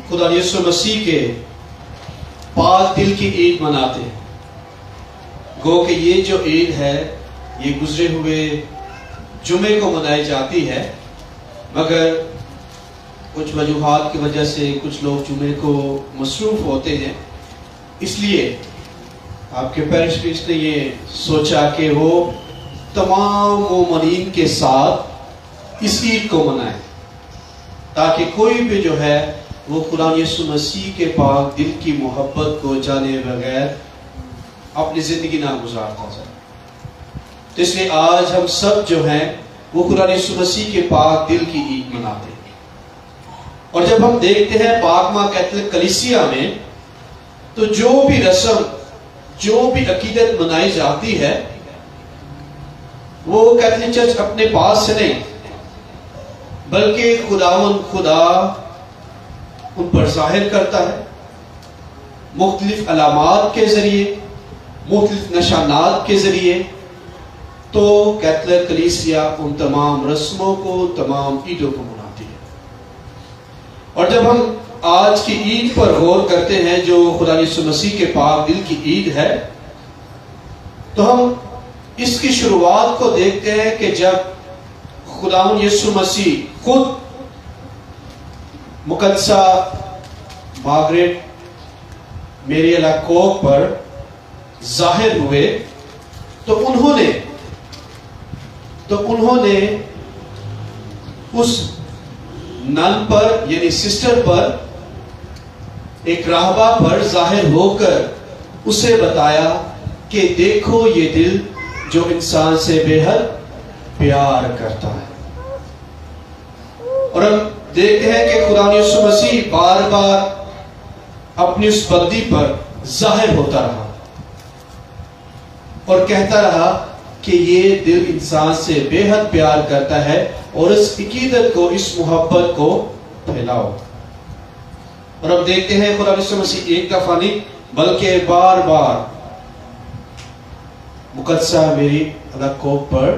خدا یسوع مسیح کے پاک دل کی عید مناتے ہیں. گو کہ یہ جو عید ہے یہ گزرے ہوئے جمعے کو منائی جاتی ہے، مگر کچھ وجوہات کی وجہ سے کچھ لوگ جمعے کو مصروف ہوتے ہیں، اس لیے آپ کے پیرش پریسٹ نے یہ سوچا کہ وہ تمام مومنین کے ساتھ اس عید کو منائیں، تاکہ کوئی بھی جو ہے وہ خدا یسوع مسیح کے پاک دل کی محبت کو جانے بغیر اپنی زندگی نہ گزارتا جائے. تو اس لیے آج ہم سب جو ہیں وہ خدا یسوع مسیح کے پاک دل کی عید مناتے ہیں. اور جب ہم دیکھتے ہیں پاک ماں کیتھولک کلیسیا میں، تو جو بھی رسم، جو بھی عقیدت منائی جاتی ہے وہ کیتھولک چرچ اپنے پاس سے نہیں، بلکہ خدا ان پر ظاہر کرتا ہے مختلف علامات کے ذریعے، مختلف نشانات کے ذریعے. تو کیتھولک کلیسیا ان تمام رسموں کو، تمام عیدوں کو مناتی ہے. اور جب ہم آج کی عید پر غور کرتے ہیں جو خدا یسوع مسیح کے پاک دل کی عید ہے، تو ہم اس کی شروعات کو دیکھتے ہیں کہ جب خداوند یسوع مسیح خود مقدسہ مارگریٹ میری الاکوک پر ظاہر ہوئے، تو انہوں نے اس نن پر یعنی سسٹر پر، ایک راہبہ پر ظاہر ہو کر اسے بتایا کہ دیکھو یہ دل جو انسان سے بے حد پیار کرتا ہے. اور ہم دیکھتے ہیں کہ خدا یسوع مسیح بار بار اپنی اس بندی پر ظاہر ہوتا رہا اور کہتا رہا کہ یہ دل انسان سے بے حد پیار کرتا ہے اور اس عقیدت کو، اس محبت کو پھیلاؤ. اور اب دیکھتے ہیں خدا یسوع مسیح ایک دفعہ نہیں بلکہ بار بار مقدسہ میری الاکوک پر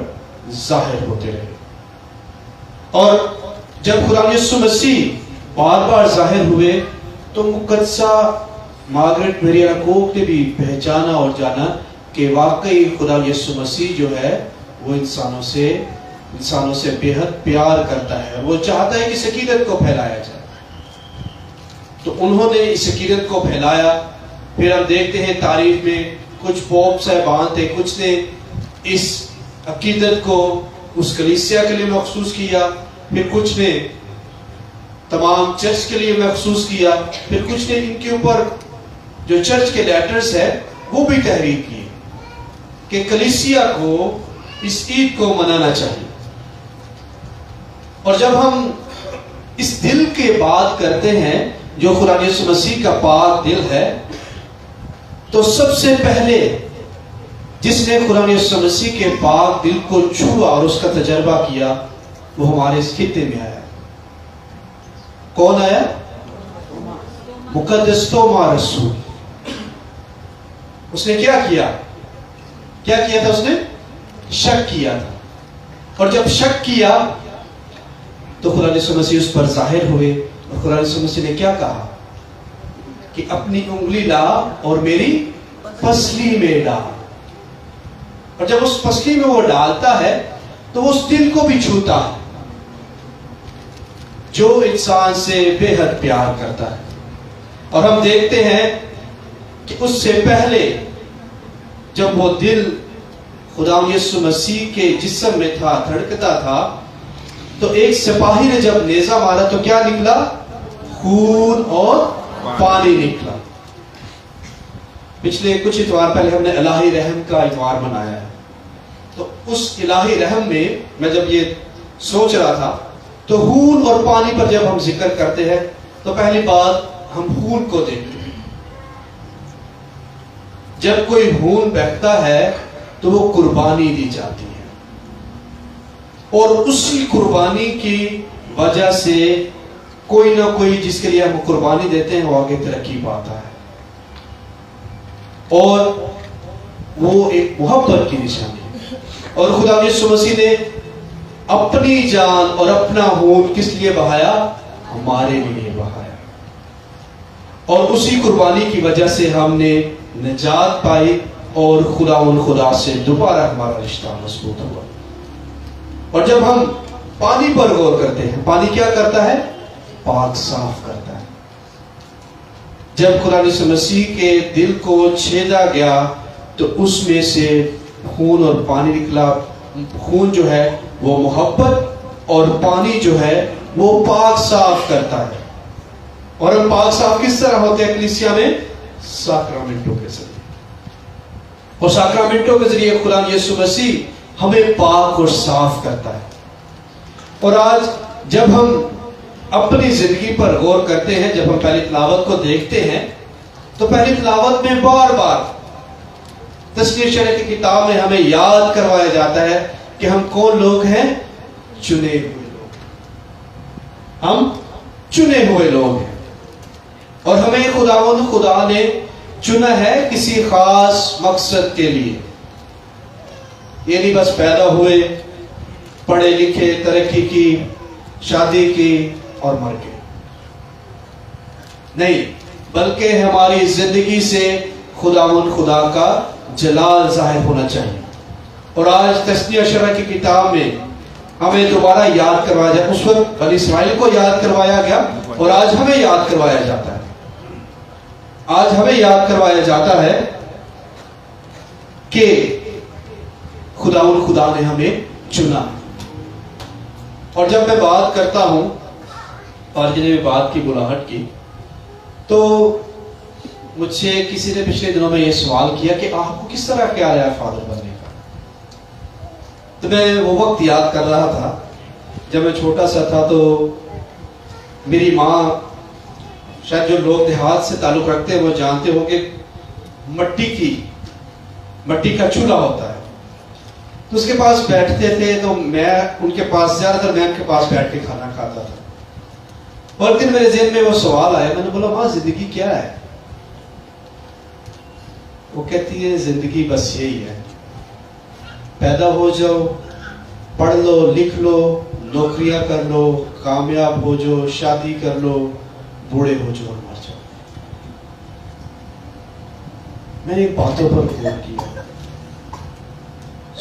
ظاہر ہوتے رہے. اور جب خدا یسوع مسیح بار بار ظاہر ہوئے تو مقدسہ مارگریٹ میری الاکوک نے بھی پہچانا اور جانا کہ واقعی خدا یسوع مسیح جو ہے وہ انسانوں سے بے حد پیار کرتا ہے، وہ چاہتا ہے کہ اس عقیدت کو پھیلایا جائے. تو انہوں نے اس عقیدت کو پھیلایا. پھر ہم دیکھتے ہیں تاریخ میں کچھ پوپ صاحبان تھے، کچھ نے اس عقیدت کو اس کلیسیا کے لیے مخصوص کیا، پھر کچھ نے تمام چرچ کے لیے مخصوص کیا، پھر کچھ نے ان کے اوپر جو چرچ کے لیٹرز ہے وہ بھی تحریر کی کہ کلیسیا کو اس عید کو منانا چاہیے. اور جب ہم اس دل کے بات کرتے ہیں جو خدا یسوع مسیح کا پاک دل ہے، تو سب سے پہلے جس نے خدا یسوع مسیح کے پاک دل کو چھوا اور اس کا تجربہ کیا وہ ہمارے اس خطے میں آیا. کون آیا؟ مقدس توما رسول. اس نے کیا کیا تھا؟ اس نے شک کیا تھا. اور جب شک کیا تو خدا یسوع مسیح اس پر ظاہر ہوئے اور خدا یسوع مسیح نے کیا کہا کہ اپنی انگلی لا اور میری پسلی میں ڈال. اور جب اس پسلی میں وہ ڈالتا ہے تو وہ اس دل کو بھی چھوتا ہے جو انسان سے بے حد پیار کرتا ہے. اور ہم دیکھتے ہیں کہ اس سے پہلے جب وہ دل خدا یسوع مسیح کے جسم میں تھا، دھڑکتا تھا، تو ایک سپاہی نے جب نیزہ مارا تو کیا نکلا؟ خون اور پانی نکلا. پچھلے کچھ اتوار پہلے ہم نے الہی رحم کا اتوار منایا ہے. تو اس الہی رحم میں جب یہ سوچ رہا تھا تو خون اور پانی پر جب ہم ذکر کرتے ہیں تو پہلی بات ہم خون کو دیکھتے ہیں. جب کوئی خون بہتا ہے تو وہ قربانی دی جاتی ہے، اور اسی قربانی کی وجہ سے کوئی نہ کوئی جس کے لیے ہم قربانی دیتے ہیں وہ آگے ترقی پاتا ہے. اور وہ ایک محبت کی نشانی ہے. اور خدا یسوع مسیح نے اپنی جان اور اپنا خون کس لیے بہایا؟ ہمارے لیے بہایا. اور اسی قربانی کی وجہ سے ہم نے نجات پائی اور خدا سے دوبارہ ہمارا رشتہ مضبوط ہوا۔ اور جب ہم پانی پر غور کرتے ہیں، پانی کیا کرتا ہے؟ پاک صاف کرتا ہے۔ جب خدا یسوع مسیح کے دل کو چھیدا گیا تو اس میں سے خون اور پانی نکلا۔ خون جو ہے وہ محبت اور پانی جو ہے وہ پاک صاف کرتا ہے۔ اور ہم پاک صاف کس طرح ہوتے ہیں کلیسیا میں؟ ساکرامنٹوں کے ذریعے۔ اور ساکرامنٹوں کے ذریعے خدا یسوع مسیح ہمیں پاک اور صاف کرتا ہے۔ اور آج جب ہم اپنی زندگی پر غور کرتے ہیں، جب ہم پہلی تلاوت کو دیکھتے ہیں تو پہلی تلاوت میں بار بار تسبیح شرح کی کتاب میں ہمیں یاد کروایا جاتا ہے کہ ہم کون لوگ ہیں؟ چنے ہوئے لوگ۔ ہم چنے ہوئے لوگ ہیں اور ہمیں خدا نے چنا ہے کسی خاص مقصد کے لیے۔ یہ نہیں بس پیدا ہوئے، پڑھے لکھے، ترقی کی، شادی کی اور مر گئے، نہیں، بلکہ ہماری زندگی سے خدا کا جلال ظاہر ہونا چاہیے۔ اور آج تسبیح شرح کی کتاب میں ہمیں دوبارہ یاد کروایا جائے، اس وقت بنی اسرائیل کو یاد کروایا گیا اور آج ہمیں یاد کروایا جاتا ہے۔ آج ہمیں یاد کروایا جاتا ہے کہ خدا نے ہمیں چنا۔ اور جب میں بات کرتا ہوں، اور جنہیں میں بات کی بلاہٹ کی، تو مجھ سے کسی نے پچھلے دنوں میں یہ سوال کیا کہ آپ کو کس طرح خیال ہے فادر بننے کا؟ تو میں وہ وقت یاد کر رہا تھا جب میں چھوٹا سا تھا، تو میری ماں، شاید جو لوگ دیہات سے تعلق رکھتے ہیں وہ جانتے ہو کہ مٹی کا چولہا ہوتا ہے، تو اس کے پاس بیٹھتے تھے، تو میں ان کے پاس زیادہ تر میں ان کے پاس بیٹھ کے کھانا کھاتا تھا۔ اور دن میرے ذہن میں وہ سوال آیا، میں نے بولا ماں زندگی کیا ہے؟ وہ کہتی ہے زندگی بس یہی ہے، پیدا ہو جاؤ، پڑھ لو، لکھ لو، نوکریاں کر لو، کامیاب ہو جاؤ، شادی کر لو، بوڑھے ہو جاؤ اور مر جاؤ۔ میں نے باتوں پر غور کیا،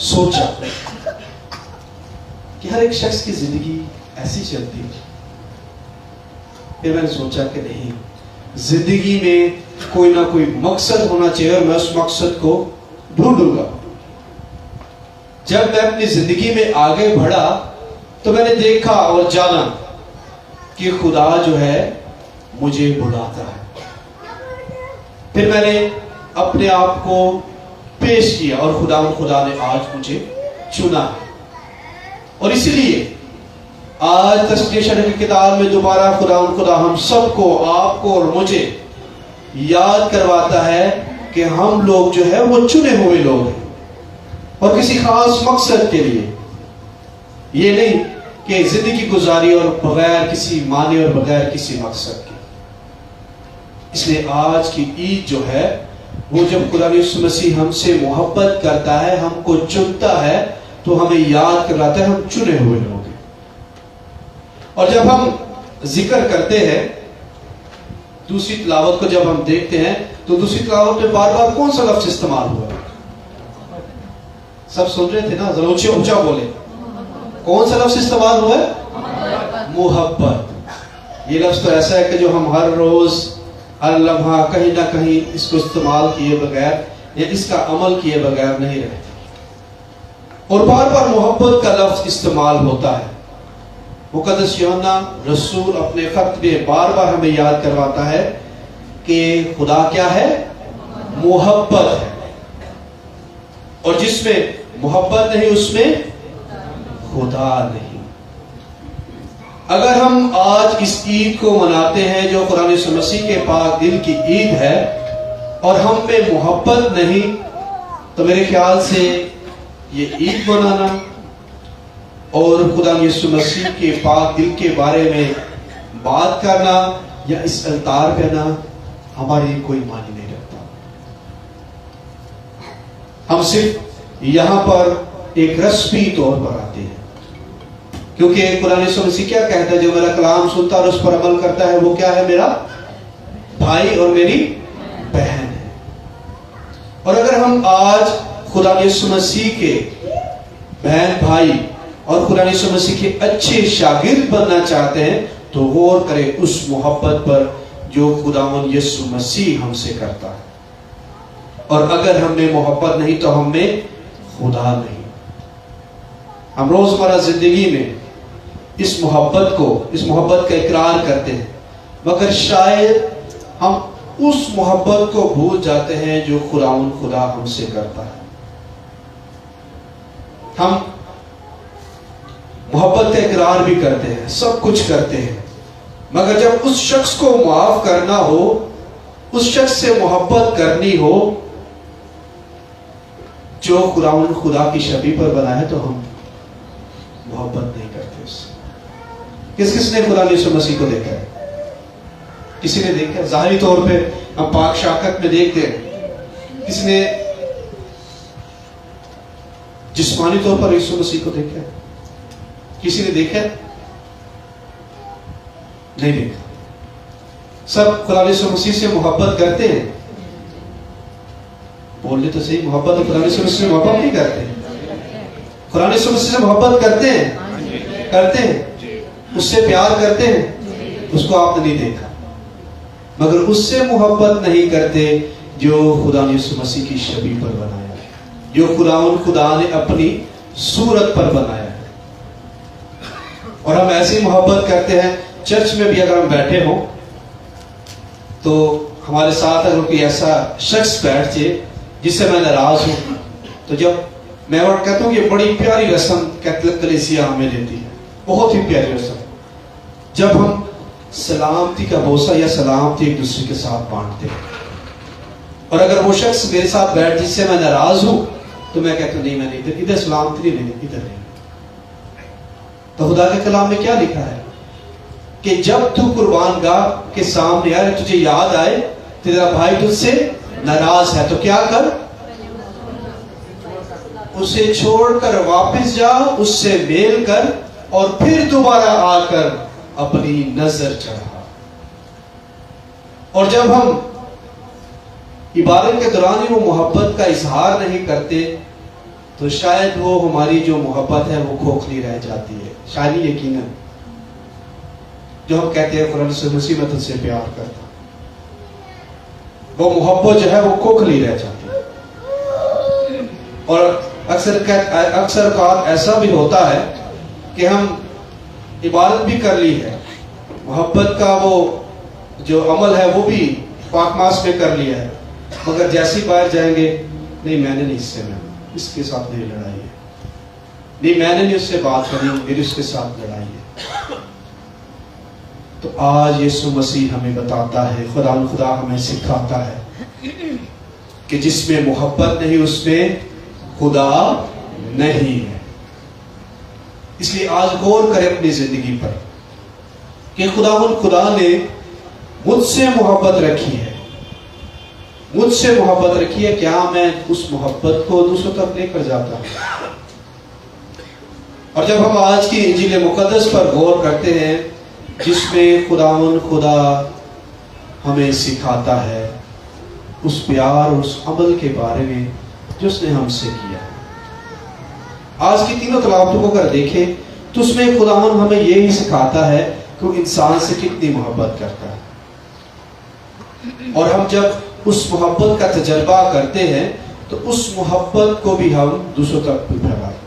سوچا کہ ہر ایک شخص کی زندگی ایسی چلتی ہے۔ پھر میں نے سوچا کہ نہیں، زندگی میں کوئی نہ کوئی مقصد ہونا چاہیے اور میں اس مقصد کو ڈھونڈوں گا۔ جب میں اپنی زندگی میں آگے بڑھا تو میں نے دیکھا اور جانا کہ خدا جو ہے مجھے بلاتا ہے۔ پھر میں نے اپنے آپ کو پیش کیا اور خدا نے آج مجھے چنا ہے۔ اور اسی لیے آج تسبیح شرح کی کتاب میں دوبارہ خدا ہم سب کو، آپ کو اور مجھے یاد کرواتا ہے کہ ہم لوگ جو ہے وہ چنے ہوئے لوگ ہیں اور کسی خاص مقصد کے لیے۔ یہ نہیں کہ زندگی گزاری اور بغیر کسی معنی اور بغیر کسی مقصد کے۔ اس لیے آج کی عید جو ہے وہ جب خدا یسوع مسیح ہم سے محبت کرتا ہے، ہم کو چنتا ہے، تو ہمیں یاد کراتا ہے ہم چنے ہوئے لوگ ہیں۔ اور جب ہم ذکر کرتے ہیں، دوسری تلاوت کو جب ہم دیکھتے ہیں تو دوسری تلاوت میں بار بار کون سا لفظ استعمال ہوا ہے؟ سب سن رہے تھے نا؟ ذرا اونچا بولے، کون سا لفظ استعمال ہوا ہے؟ محبت۔ یہ لفظ تو ایسا ہے کہ جو ہم ہر روز، ہر لمحہ، کہیں نہ کہیں اس کو استعمال کیے بغیر یا اس کا عمل کیے بغیر نہیں رہتے، اور بار بار محبت کا لفظ استعمال ہوتا ہے۔ مقدس یوحنا رسول اپنے خط میں بار بار ہمیں یاد کرواتا ہے کہ خدا کیا ہے؟ محبت ہے، اور جس میں محبت نہیں اس میں خدا نہیں۔ اگر ہم آج اس عید کو مناتے ہیں جو قرآن یسوع مسیح کے پاک دل کی عید ہے، اور ہم میں محبت نہیں، تو میرے خیال سے یہ عید منانا اور خدا یسوع مسیح کے پاک دل کے بارے میں بات کرنا یا اس التار پہ آنا ہماری کوئی معنی نہیں رکھتا۔ ہم صرف یہاں پر ایک رسمی طور پر آتے ہیں، کیونکہ قرآن یسوع مسیح کیا کہتا ہے؟ جو میرا کلام سنتا اور اس پر عمل کرتا ہے وہ کیا ہے؟ میرا بھائی اور میری بہن ہے. اور اگر ہم آج خدا یسوع مسیح کے بہن بھائی اور خدا یسوع مسیح کے اچھے شاگرد بننا چاہتے ہیں تو غور کریں اس محبت پر جو خداوند یسوع مسیح ہم سے کرتا ہے. اور اگر ہم میں محبت نہیں تو ہم میں خدا نہیں. ہم روزمرہ زندگی میں اس محبت کا اقرار کرتے ہیں، مگر شاید ہم اس محبت کو بھول جاتے ہیں جو خدا ہم سے کرتا ہے. ہم محبت کا اقرار بھی کرتے ہیں، سب کچھ کرتے ہیں، مگر جب اس شخص کو معاف کرنا ہو، اس شخص سے محبت کرنی ہو جو خدا کی شبیہ پر بنا ہے، تو ہم محبت نہیں کرتے اس سے. کس نے خدا یسوع مسیح کو دیکھا ہے؟ کسی نے دیکھا؟ ظاہری طور پہ ہم پاک شاکت میں دیکھتے ہیں. کسی نے جسمانی طور پر یسوع مسیح کو دیکھا ہے؟ کسی نے دیکھا؟ نہیں دیکھا. سب خدا یسوع مسیح سے محبت کرتے ہیں. بولنے تو صحیح، محبت خدا یسوع مسیح سے محبت نہیں کرتے. خدا یسوع مسیح سے محبت کرتے ہیں، اس سے پیار کرتے ہیں. اس کو آپ نے نہیں دیکھا، مگر اس سے محبت نہیں کرتے جو خدا یسوع مسیح کی شبیہ پر بنایا ہے، جو خدا نے اپنی صورت پر بنایا ہے. اور ہم ایسی محبت کرتے ہیں. چرچ میں بھی اگر ہم بیٹھے ہوں تو ہمارے ساتھ اگر کوئی ایسا شخص بیٹھ جائے جس سے میں ناراض ہوں، تو جب میں کہتا ہوں کہ یہ بڑی پیاری رسم کیتھولک کلیسیا ہمیں دیتی ہے، بہت ہی پیاری رسم، جب ہم سلامتی کا بوسہ یا سلامتی ایک دوسرے کے ساتھ بانٹتے ہیں. اور اگر وہ شخص میرے ساتھ بیٹھ جس سے میں ناراض ہوں تو میں کہتا ہوں نہیں، میں نے ادھر سلامتی نہیں، ادھر نہیں. تو خدا کے کلام میں کیا لکھا ہے کہ جب تو قربان گاہ کے سامنے آئے، تجھے یاد آئے تیرا بھائی تجھ سے ناراض ہے، تو کیا کر؟ اسے چھوڑ کر واپس جا، اس سے میل کر، اور پھر دوبارہ آ کر اپنی نظر چڑھا. اور جب ہم عبادت کے دوران ہی وہ محبت کا اظہار نہیں کرتے تو شاید وہ ہماری جو محبت ہے وہ کھوکھلی رہ جاتی ہے. شاید یقیناً جو ہم کہتے ہیں قرآن سے مسیح میں تجھ سے پیار کرتا، وہ محبت جو ہے وہ کھوکھلی رہ جاتی ہے. اور اکثر اوقات ایسا بھی ہوتا ہے کہ ہم عبادت بھی کر لی ہے، محبت کا وہ جو عمل ہے وہ بھی پاک ماس میں کر لیا ہے، مگر جیسی باہر جائیں گے، نہیں میں نے نہیں اس سے، میں اس کے ساتھ نہیں لڑائی ہے، نہیں میں نے نہیں اس سے بات کرنی، میری اس کے ساتھ لڑائی ہے. تو آج یسوع مسیح ہمیں بتاتا ہے، خدا ہمیں سکھاتا ہے کہ جس میں محبت نہیں اس میں خدا نہیں ہے. اس لیے آج غور کریں اپنی زندگی پر کہ خدا نے مجھ سے محبت رکھی ہے، مجھ سے محبت رکھی ہے، کیا میں اس محبت کو دوسروں تک لے کر جاتا ہوں؟ اور جب ہم آج کی انجیل مقدس پر غور کرتے ہیں جس میں خدا ہمیں سکھاتا ہے اس پیار اور اس عمل کے بارے میں جو اس نے ہم سے کیا ہے. آج کی تینوں تلاوتوں کو اگر دیکھیں تو اس میں خداوند ہمیں یہی سکھاتا ہے کہ وہ انسان سے کتنی محبت کرتا ہے. اور ہم جب اس محبت کا تجربہ کرتے ہیں تو اس محبت کو بھی ہم دوسروں تک بھی پھیلائیں.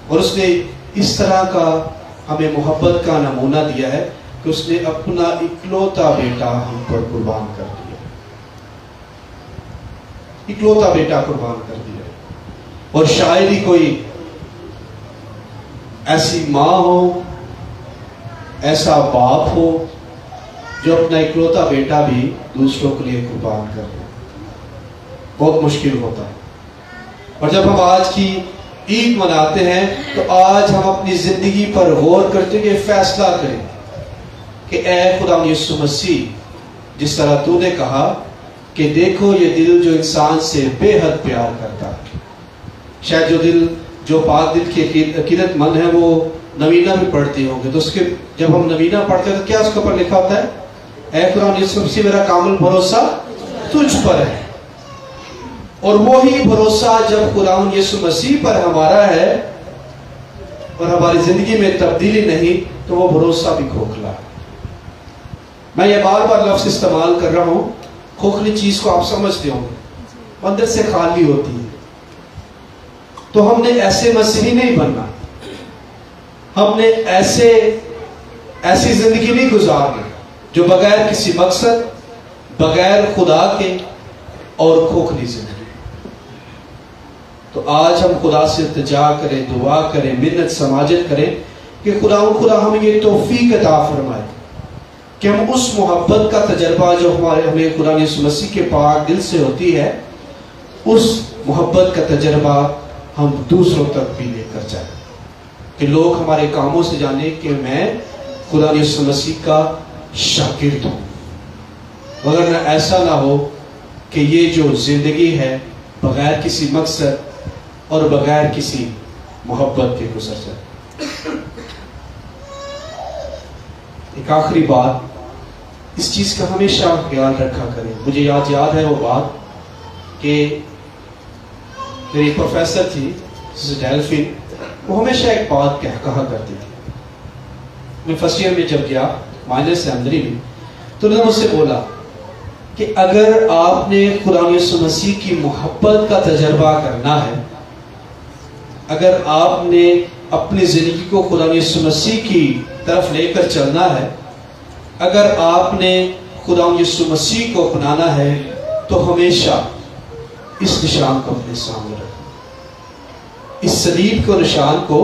اور اس نے اس طرح کا ہمیں محبت کا نمونہ دیا ہے کہ اس نے اپنا اکلوتا بیٹا ہم پر قربان کر دیا، اکلوتا بیٹا قربان کر دیا. اور شاید ہی کوئی ایسی ماں ہو، ایسا باپ ہو جو اپنا اکلوتا بیٹا بھی دوسروں کے لیے قربان کر دے. بہت مشکل ہوتا ہے. اور جب ہم آج کی عید مناتے ہیں تو آج ہم اپنی زندگی پر غور کرتے کہ فیصلہ کریں کہ اے خدا یسوع مسیح، جس طرح تو نے کہا کہ دیکھو یہ دل جو انسان سے بے حد پیار کرتا ہے. شاید جو دل جو پاک دل کی عقیدت مند ہے وہ نوینہ بھی پڑھتے ہوں گے، تو اس کے جب ہم نوینہ پڑھتے ہیں تو کیا اس کے اوپر لکھا ہوتا ہے؟ اے قرآن یسوع مسیح میرا کامل بھروسہ تجھ پر ہے. اور وہی بھروسہ جب خداوند یسوع مسیح پر ہمارا ہے اور ہماری زندگی میں تبدیلی نہیں تو وہ بھروسہ بھی کھوکھلا ہے. میں یہ بار بار لفظ استعمال کر رہا ہوں. کھوکھلی چیز کو آپ سمجھتے ہوں گے، اندر سے خالی ہوتی ہے. تو ہم نے ایسے مسیحی نہیں بننا، ہم نے ایسی زندگی نہیں گزارنی جو بغیر کسی مقصد، بغیر خدا کے اور کھوکھلی زندگی. تو آج ہم خدا سے التجا کریں، دعا کریں، منت سماجت کریں کہ خدا ہمیں یہ توفیق عطا فرمائے کہ ہم اس محبت کا تجربہ جو ہمیں خدا یسوع مسیح کے پاک دل سے ہوتی ہے، اس محبت کا تجربہ ہم دوسروں تک بھی لے کر جائیں کہ لوگ ہمارے کاموں سے جانیں کہ میں خدا یسوع مسیح کا شاگرد ہوں. وگرنہ ایسا نہ ہو کہ یہ جو زندگی ہے بغیر کسی مقصد اور بغیر کسی محبت کے گزر جائے. ایک آخری بات، اس چیز کا ہمیشہ خیال رکھا کریں. مجھے یاد ہے وہ بات کہ میری پروفیسر تھی ڈیلفین، وہ ہمیشہ ایک بات کہا کرتی تھی. میں فرسٹ ایئر میں جب گیا مائنر سیکنڈری میں، تو انہوں نے مجھ سے بولا کہ اگر آپ نے خدا یسوع مسیح کی محبت کا تجربہ کرنا ہے، اگر آپ نے اپنی زندگی کو خدا یسوع مسیح کی طرف لے کر چلنا ہے، اگر آپ نے خدا یسوع مسیح کو اپنانا ہے، تو ہمیشہ اس نشان کو اپنے سامنے رکھنا، اس صلیب کو نشان کو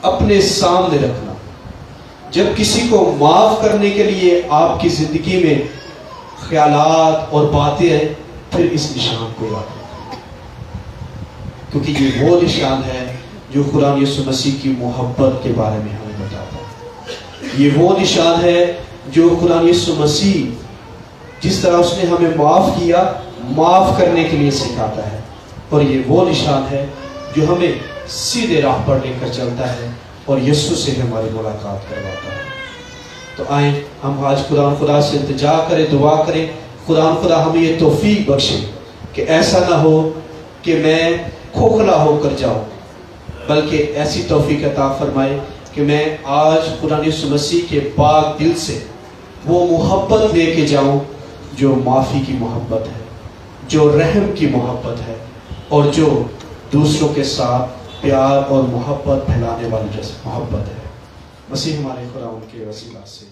اپنے سامنے رکھنا. جب کسی کو معاف کرنے کے لیے آپ کی زندگی میں خیالات اور باتیں ہیں، پھر اس نشان کو یاد رکھیں، کیونکہ یہ وہ نشان ہے جو خدا یسوع مسیح کی محبت کے بارے میں ہمیں بتاتا ہے. یہ وہ نشان ہے جو خدا یسوع مسیح جس طرح اس نے ہمیں معاف کیا، معاف کرنے کے لیے سکھاتا ہے. اور یہ وہ نشان ہے جو ہمیں سیدھے راہ پر لے کر چلتا ہے اور یسوع سے ہماری ملاقات کرواتا ہے. تو آئیں ہم آج خدا سے التجا کریں، دعا کریں. خدا ہمیں یہ توفیق بخشے کہ ایسا نہ ہو کہ میں کھوکھلا ہو کر جاؤں، بلکہ ایسی توفیق عطا فرمائے کہ میں آج خدا یسوع مسیح کے پاک دل سے وہ محبت لے کے جاؤں جو معافی کی محبت ہے، جو رحم کی محبت ہے، اور جو دوسروں کے ساتھ پیار اور محبت پھیلانے والی محبت ہے. مسیح ہمارے خدا ان کے وسیلہ سے